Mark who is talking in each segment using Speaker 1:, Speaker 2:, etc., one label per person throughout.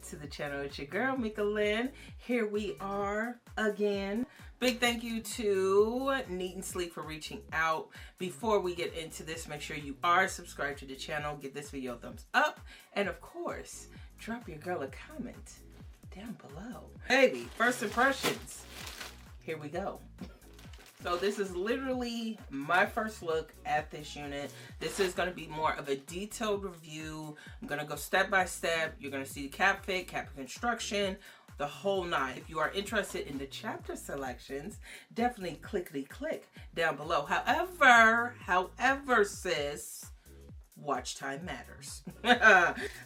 Speaker 1: to the channel. It's your girl, Mika Lynn. Here we are again. Big thank you to Neatandsleek for reaching out. Before we get into this, make sure you are subscribed to the channel. Give this video a thumbs up. And of course, drop your girl a comment down below. Baby, first impressions. Here we go. So this is literally my first look at this unit. This is going to be more of a detailed review. I'm going to go step by step. You're going to see the cap fit, cap construction, the whole nine. If you are interested in the chapter selections, definitely click down below. However, sis, watch time matters.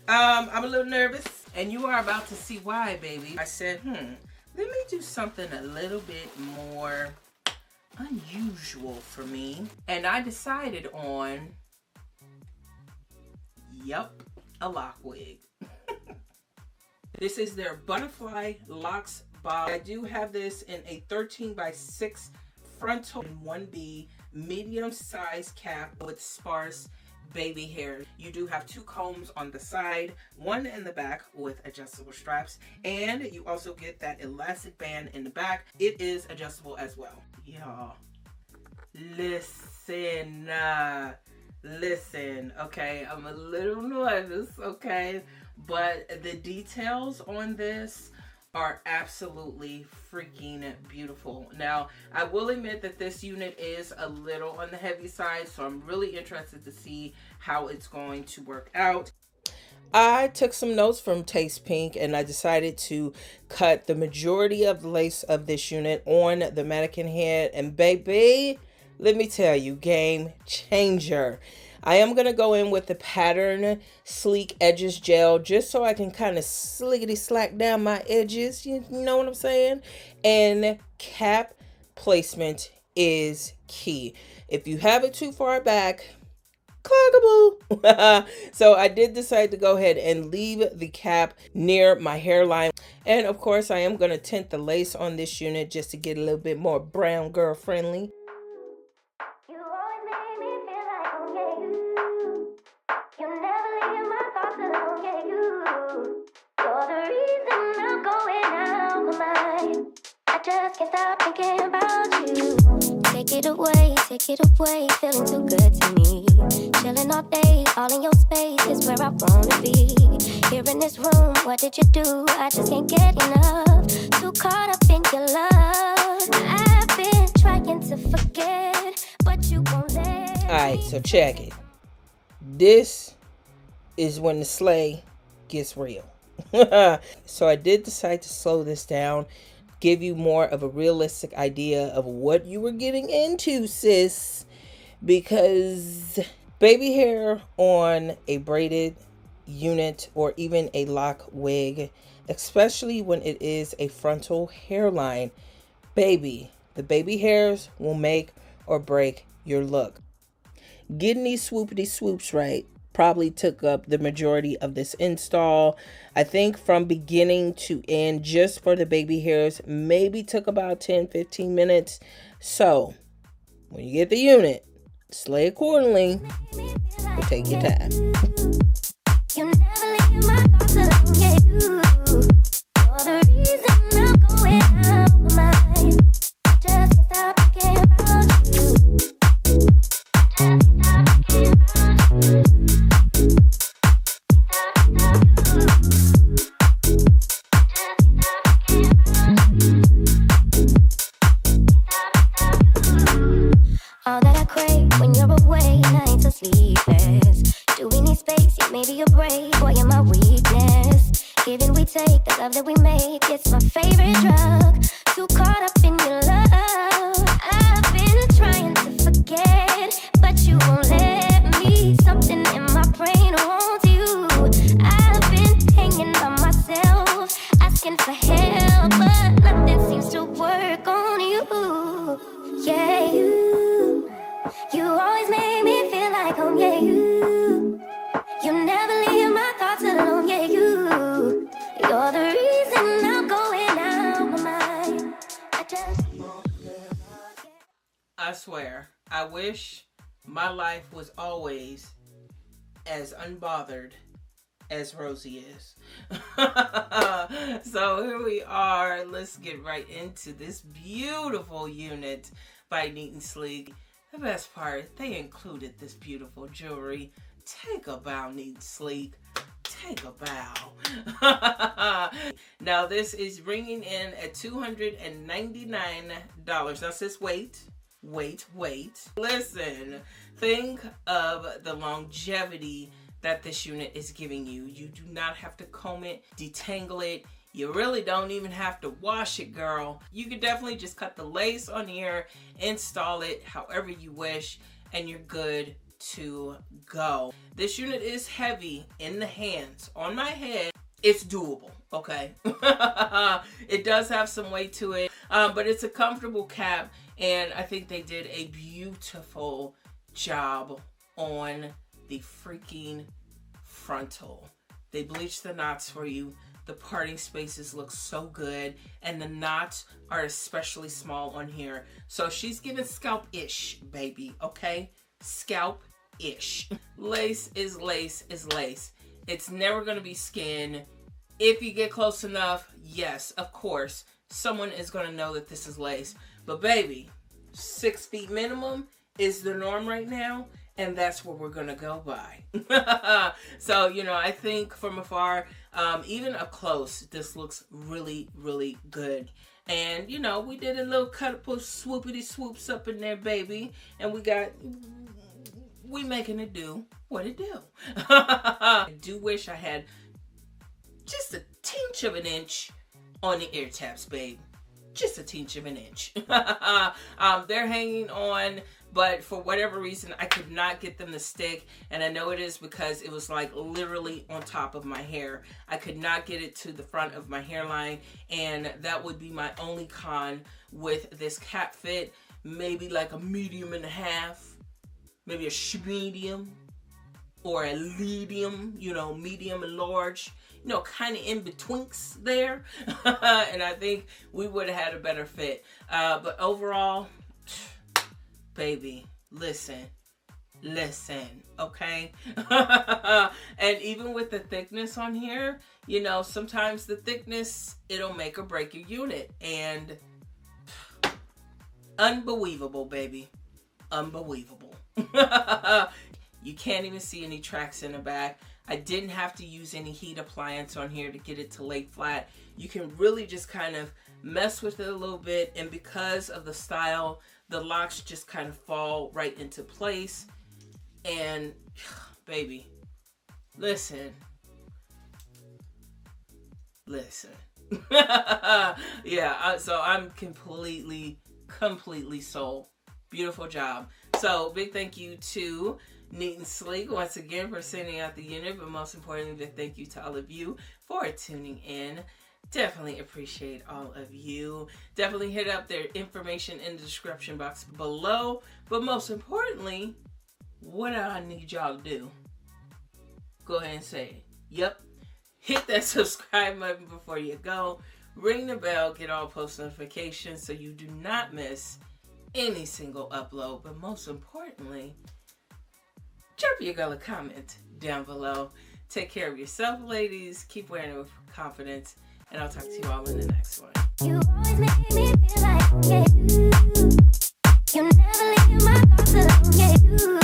Speaker 1: I'm a little nervous, and you are about to see why, baby. I said, let me do something a little bit more unusual for me, and I decided on a Loc Wig. This is their Butterfly Locs Bob. I do have this in a 13x6 frontal and 1B medium size cap with sparse baby hair. You do have two combs on the side, one in the back with adjustable straps, and you also get that elastic band in the back. It is adjustable as well. Y'all, listen, okay? I'm a little nervous, okay? But the details on this are absolutely freaking beautiful. Now, I will admit that this unit is a little on the heavy side, so I'm really interested to see how it's going to work out. I took some notes from Taste Pink, and I decided to cut the majority of the lace of this unit on the mannequin head, and baby, let me tell you, game changer. I am going to go in with the Pattern Sleek Edges Gel just so I can kind of slickety slack down my edges. You know what I'm saying? And cap placement is key. If you have it too far back, cloggable. So I did decide to go ahead and leave the cap near my hairline. And of course, I am going to tint the lace on this unit just to get a little bit more brown girl friendly.
Speaker 2: Just can't stop thinking about you. Take it away, feeling too good to me. Chilling all day, all in your space is where I wanna be. Here in this room, what did you do? I just can't get enough. Too caught up in your love. I've been trying to forget, but you won't let.
Speaker 1: Alright, so check it. This is when the sleigh gets real. So I did decide to slow this down, give you more of a realistic idea of what you were getting into, sis, because baby hair on a braided unit or even a Loc wig, especially when it is a frontal hairline, baby, the baby hairs will make or break your look. Getting these swoopity swoops right probably took up the majority of this install. I think from beginning to end, just for the baby hairs, maybe took about 10-15 minutes. So when you get the unit, slay accordingly, but take your time.
Speaker 2: You never leave my thoughts alone, yeah, you. You're the reason I'm going out my mind. Just can't stop thinking about you. Just can't stop thinking about you. All that I crave when you're away, nights are sleepless. Do we need space? Yeah, maybe a break. Boy, you're my weakness. Give and we take, the love that we make, it's my favorite drug. Too caught up in your love. I've been trying to forget, but you won't let me. Something in my brain wants you. I've been hanging by myself, asking for help, but nothing seems to work on you. Yeah, you always make me feel like home, yeah, you never leave my thoughts alone, yeah, you're the reason I'm going out my mind.
Speaker 1: I swear, I wish my life was always as unbothered as Rosie is. So here we are. Let's get right into this beautiful unit by Neatandsleek. The best part, they included this beautiful jewelry. Take a bow, Neatandsleek. Take a bow. Now this is ringing in at $299. Now sis, wait. Listen, think of the longevity that this unit is giving you. You do not have to comb it, detangle it. You really don't even have to wash it, girl. You can definitely just cut the lace on here, install it however you wish, and you're good to go. This unit is heavy in the hands. On my head, it's doable, okay? It does have some weight to it, but it's a comfortable cap, and I think they did a beautiful job on the freaking frontal. They bleached the knots for you. The parting spaces look so good, and the knots are especially small on here. So she's giving scalp-ish, baby, okay? Scalp-ish. Lace is lace is lace. It's never going to be skin. If you get close enough, yes, of course, someone is going to know that this is lace. But baby, 6 feet minimum is the norm right now, and that's what we're going to go by. So, you know, I think from afar, even up close, this looks really, really good. And, you know, we did a little couple swoopity swoops up in there, baby, and we making it do what it do. I do wish I had just a tinge of an inch on the ear tabs, babe. Just a tinge of an inch. They're hanging on, but for whatever reason, I could not get them to stick. And I know it is because it was like literally on top of my hair. I could not get it to the front of my hairline. And that would be my only con with this cap fit. Maybe like a medium and a half. Maybe a medium. Or a medium, you know, medium and large. You know, kind of in betweenks there. And I think we would have had a better fit. But overall, baby, listen, okay? And even with the thickness on here, you know, sometimes the thickness, it'll make or break your unit. And unbelievable, baby. Unbelievable. You can't even see any tracks in the back. I didn't have to use any heat appliance on here to get it to lay flat. You can really just kind of mess with it a little bit, and because of the style, the locks just kind of fall right into place. And baby, listen. Yeah, so I'm completely sold. Beautiful job. So big thank you to Neatandsleek once again for sending out the unit, but most importantly, big thank you to all of you for tuning in. Definitely appreciate all of you. Definitely hit up their information in the description box below. But most importantly, what do I need y'all to do? Go ahead and say it. Yep. Hit that subscribe button before you go. Ring the bell, get all post notifications so you do not miss any single upload. But most importantly, drop your girl a comment down below. Take care of yourself, ladies. Keep wearing it with confidence. And I'll talk to you all in the next one.
Speaker 2: You always make me feel like, yeah, you never leave my thoughts alone, yeah, you